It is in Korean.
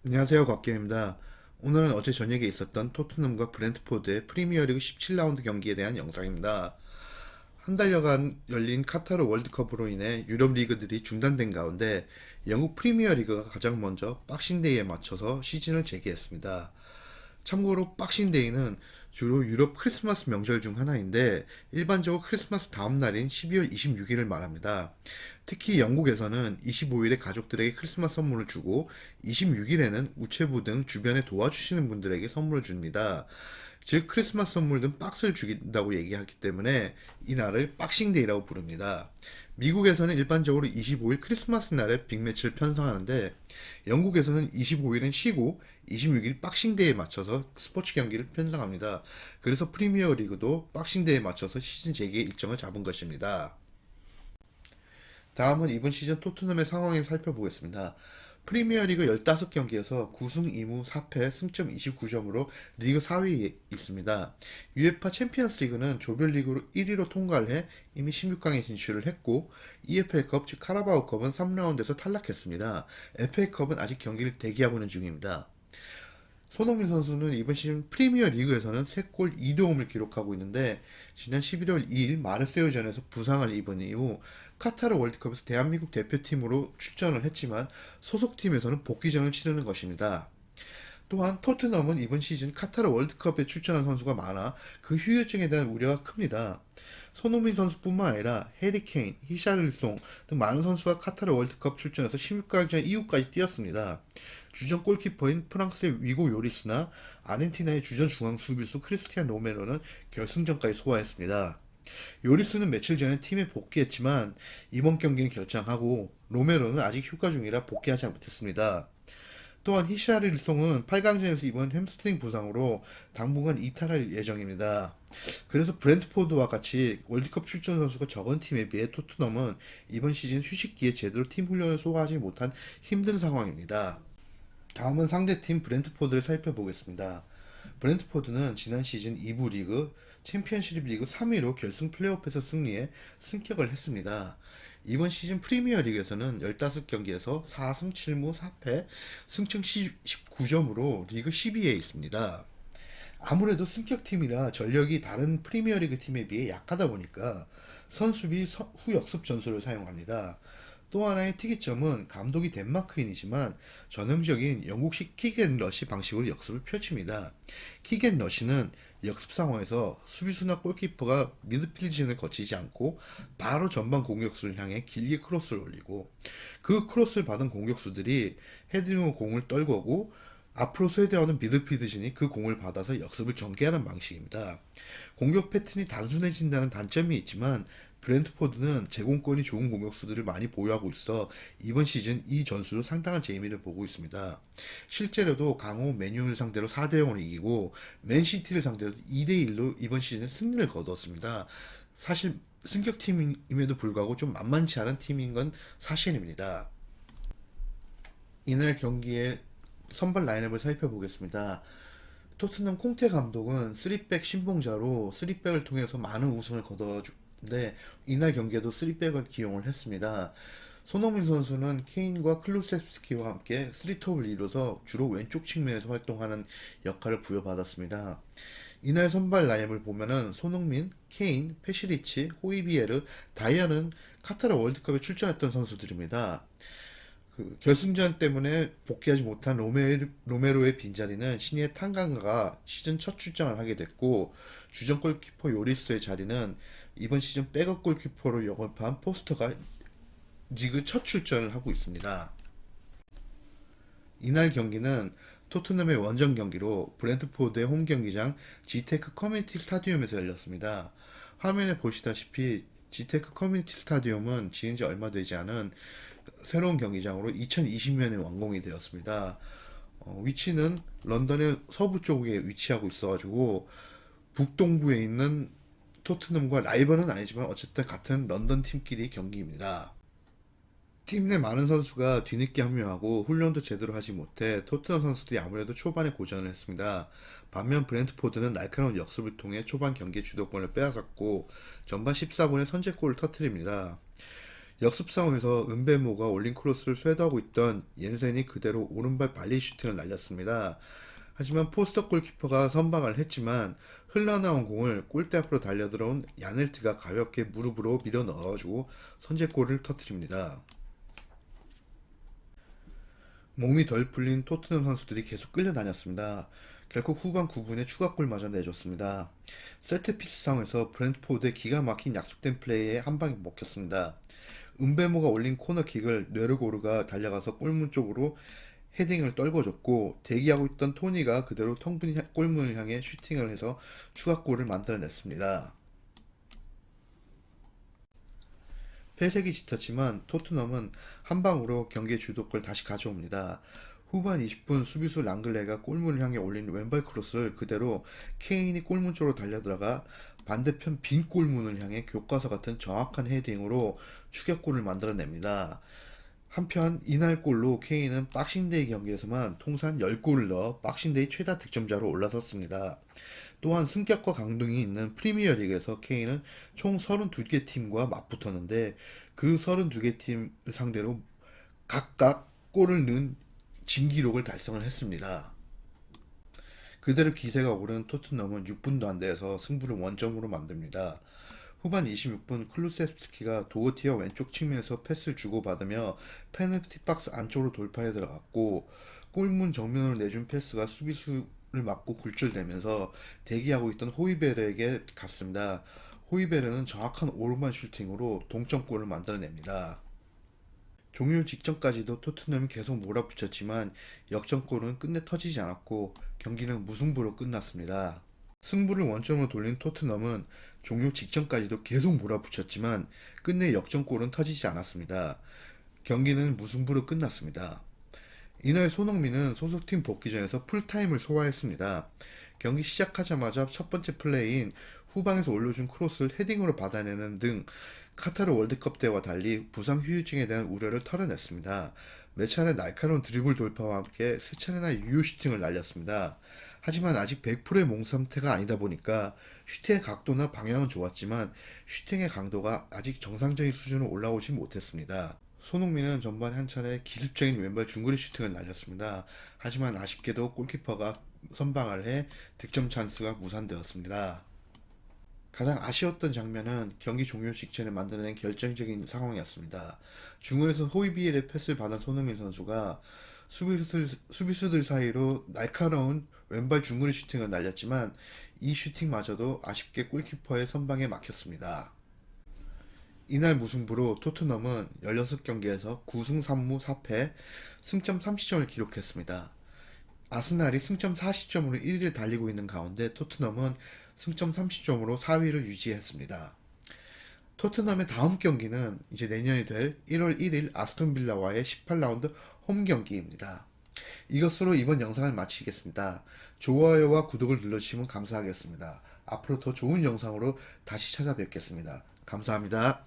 안녕하세요, 곽기입니다. 오늘은 어제 저녁에 있었던 토트넘과 브렌트포드의 프리미어리그 17라운드 경기에 대한 영상입니다. 한 달여간 열린 카타르 월드컵으로 인해 유럽 리그들이 중단된 가운데 영국 프리미어리그가 가장 먼저 박싱데이에 맞춰서 시즌을 재개했습니다. 참고로 박싱데이는 주로 유럽 크리스마스 명절 중 하나인데 일반적으로 크리스마스 다음 날인 12월 26일을 말합니다. 특히 영국에서는 25일에 가족들에게 크리스마스 선물을 주고 26일에는 우체부 등 주변에 도와주시는 분들에게 선물을 줍니다. 즉 크리스마스 선물 등 박스를 주긴다고 얘기하기 때문에 이날을 박싱데이라고 부릅니다. 미국에서는 일반적으로 25일 크리스마스 날에 빅매치를 편성하는데 영국에서는 25일은 쉬고 26일 박싱데이에 맞춰서 스포츠 경기를 편성합니다. 그래서 프리미어 리그도 박싱데이에 맞춰서 시즌 재개 일정을 잡은 것입니다. 다음은 이번 시즌 토트넘의 상황을 살펴보겠습니다. 프리미어리그 15경기에서 9승 2무 4패 승점 29점으로 리그 4위에 있습니다. UEFA 챔피언스 리그는 조별리그로 1위로 통과를 해 이미 16강에 진출을 했고 EFL컵 즉 카라바오컵은 3라운드에서 탈락했습니다. FA컵은 아직 경기를 대기하고 있는 중입니다. 손흥민 선수는 이번 시즌 프리미어 리그에서는 3골 2도움을 기록하고 있는데 지난 11월 2일 마르세유전에서 부상을 입은 이후 카타르 월드컵에서 대한민국 대표팀으로 출전을 했지만 소속팀에서는 복귀전을 치르는 것입니다. 또한 토트넘은 이번 시즌 카타르 월드컵에 출전한 선수가 많아 그 휴유증에 대한 우려가 큽니다. 손흥민 선수뿐만 아니라 해리 케인, 히샤를송 등 많은 선수가 카타르 월드컵 출전해서 16강전 이후까지 뛰었습니다. 주전 골키퍼인 프랑스의 위고 요리스나 아르헨티나의 주전 중앙 수비수 크리스티안 로메로는 결승전까지 소화했습니다. 요리스는 며칠 전에 팀에 복귀했지만 이번 경기는 결장하고 로메로는 아직 휴가 중이라 복귀하지 못했습니다. 또한 히샤르송은 8강전에서 입은 햄스트링 부상으로 당분간 이탈할 예정입니다. 그래서 브랜트포드와 같이 월드컵 출전 선수가 적은 팀에 비해 토트넘은 이번 시즌 휴식기에 제대로 팀 훈련을 소화하지 못한 힘든 상황입니다. 다음은 상대팀 브랜트포드를 살펴보겠습니다. 브랜트포드는 지난 시즌 2부 리그 챔피언십 리그 3위로 결승 플레이오프에서 승리해 승격을 했습니다. 이번 시즌 프리미어 리그에서는 15경기에서 4승 7무 4패 승점 19점으로 리그 12위에 있습니다. 아무래도 승격팀이라 전력이 다른 프리미어리그 팀에 비해 약하다 보니까 선수비 후 역습 전술을 사용합니다. 또 하나의 특이점은 감독이 덴마크인이지만 전형적인 영국식 킥앤러시 방식으로 역습을 펼칩니다. 킥앤러시는 역습 상황에서 수비수나 골키퍼가 미드필드진을 거치지 않고 바로 전방 공격수를 향해 길게 크로스를 올리고 그 크로스를 받은 공격수들이 헤딩으로 공을 떨구고 앞으로 쇄도하는 미드필드진이 그 공을 받아서 역습을 전개하는 방식입니다. 공격 패턴이 단순해진다는 단점이 있지만 브랜트포드는 제공권이 좋은 공격수들을 많이 보유하고 있어 이번 시즌 이 전술로 상당한 재미를 보고 있습니다. 실제로도 강호 맨유를 상대로 4대0으로 이기고 맨시티를 상대로 2대1로 이번 시즌에 승리를 거두었습니다. 사실 승격팀임에도 불구하고 좀 만만치 않은 팀인 건 사실입니다. 이날 경기의 선발 라인업을 살펴보겠습니다. 토트넘 콩테 감독은 3백 신봉자로 3백을 통해서 많은 우승을 거둬주는데 이날 경기에도 3백을 기용을 했습니다. 손흥민 선수는 케인과 클루세스키와 함께 3톱을 이뤄서 주로 왼쪽 측면에서 활동하는 역할을 부여받았습니다. 이날 선발 라인업을 보면은 손흥민, 케인, 페시리치, 호이비에르, 다이아는 카타르 월드컵에 출전했던 선수들입니다. 결승전 때문에 복귀하지 못한 로메로의 빈자리는 신예 탄강가가 시즌 첫 출장을 하게 됐고 주전 골키퍼 요리스의 자리는 이번 시즌 백업 골키퍼로 영입한 포스터가 리그 첫 출전을 하고 있습니다. 이날 경기는 토트넘의 원정 경기로 브랜트포드의 홈 경기장 지테크 커뮤니티 스타디움에서 열렸습니다. 화면에 보시다시피 지테크 커뮤니티 스타디움은 지은 지 얼마 되지 않은 새로운 경기장으로 2020년에 완공이 되었습니다. 위치는 런던의 서부 쪽에 위치하고 있어가지고 북동부에 있는 토트넘과 라이벌은 아니지만 어쨌든 같은 런던 팀끼리 경기입니다. 팀 내 많은 선수가 뒤늦게 합류하고 훈련도 제대로 하지 못해 토트넘 선수들이 아무래도 초반에 고전을 했습니다. 반면 브랜트포드는 날카로운 역습을 통해 초반 경기 주도권을 빼앗았고 전반 14분에 선제골을 터뜨립니다. 역습 상황에서 은베모가 올린 크로스를 쇄도하고 있던 옌센이 그대로 오른발 발리 슈팅을 날렸습니다. 하지만 포스터 골키퍼가 선방을 했지만 흘러나온 공을 골대 앞으로 달려들어온 야넬트가 가볍게 무릎으로 밀어 넣어주고 선제골을 터뜨립니다. 몸이 덜 풀린 토트넘 선수들이 계속 끌려다녔습니다. 결국 후반 9분에 추가골마저 내줬습니다. 세트피스 상황에서 브랜트포드의 기가 막힌 약속된 플레이에 한 방에 먹혔습니다. 은베모가 올린 코너킥을 뇌르고르가 달려가서 골문 쪽으로 헤딩을 떨궈줬고 대기하고 있던 토니가 그대로 텅 빈 골문을 향해 슈팅을 해서 추가골을 만들어냈습니다. 패색이 짙었지만 토트넘은 한 방으로 경기의 주도권을 다시 가져옵니다. 후반 20분 수비수 랑글레가 골문을 향해 올린 왼발 크로스를 그대로 케인이 골문 쪽으로 달려들어가 반대편 빈 골문을 향해 교과서 같은 정확한 헤딩으로 추격골을 만들어냅니다. 한편 이날 골로 케인은 박싱데이 경기에서만 통산 10골을 넣어 박싱데이 최다 득점자로 올라섰습니다. 또한 승격과 강등이 있는 프리미어리그에서 케인은 총 32개 팀과 맞붙었는데 그 32개 팀 상대로 각각 골을 넣은 진기록을 달성을 했습니다. 그대로 기세가 오른 토트넘은 6분도 안 돼서 승부를 원점으로 만듭니다. 후반 26분 클루세스키가 도어티어 왼쪽 측면에서 패스를 주고받으며 페널티 박스 안쪽으로 돌파해 들어갔고 골문 정면으로 내준 패스가 수비수를 맞고 굴절되면서 대기하고 있던 호이베르에게 갔습니다. 호이베르는 정확한 오른발 슈팅으로 동점골을 만들어냅니다. 종료 직전까지도 토트넘이 계속 몰아붙였지만 역전골은 끝내 터지지 않았고 경기는 무승부로 끝났습니다. 승부를 원점으로 돌린 토트넘은 종료 직전까지도 계속 몰아붙였지만 끝내 역전골은 터지지 않았습니다. 경기는 무승부로 끝났습니다. 이날 손흥민은 소속팀 복귀전에서 풀타임을 소화했습니다. 경기 시작하자마자 첫 번째 플레이인 후방에서 올려준 크로스를 헤딩으로 받아내는 등 카타르 월드컵 때와 달리 부상 후유증에 대한 우려를 털어냈습니다. 몇 차례 날카로운 드리블 돌파와 함께 세 차례나 유효 슈팅을 날렸습니다. 하지만 아직 100%의 몸 상태가 아니다 보니까 슈팅의 각도나 방향은 좋았지만 슈팅의 강도가 아직 정상적인 수준으로 올라오지 못했습니다. 손흥민은 전반에 한 차례 기습적인 왼발 중거리 슈팅을 날렸습니다. 하지만 아쉽게도 골키퍼가 선방을 해 득점 찬스가 무산되었습니다. 가장 아쉬웠던 장면은 경기 종료 직전에 만들어낸 결정적인 상황이었습니다. 중원에서 호이비엘의 패스를 받은 손흥민 선수가 수비수들 사이로 날카로운 왼발 중거리 슈팅을 날렸지만 이 슈팅마저도 아쉽게 골키퍼의 선방에 막혔습니다. 이날 무승부로 토트넘은 16경기에서 9승 3무 4패, 승점 30점을 기록했습니다. 아스날이 승점 40점으로 1위를 달리고 있는 가운데 토트넘은 승점 30점으로 4위를 유지했습니다. 토트넘의 다음 경기는 이제 내년이 될 1월 1일 아스톤 빌라와의 18라운드 홈 경기입니다. 이것으로 이번 영상을 마치겠습니다. 좋아요와 구독을 눌러주시면 감사하겠습니다. 앞으로 더 좋은 영상으로 다시 찾아뵙겠습니다. 감사합니다.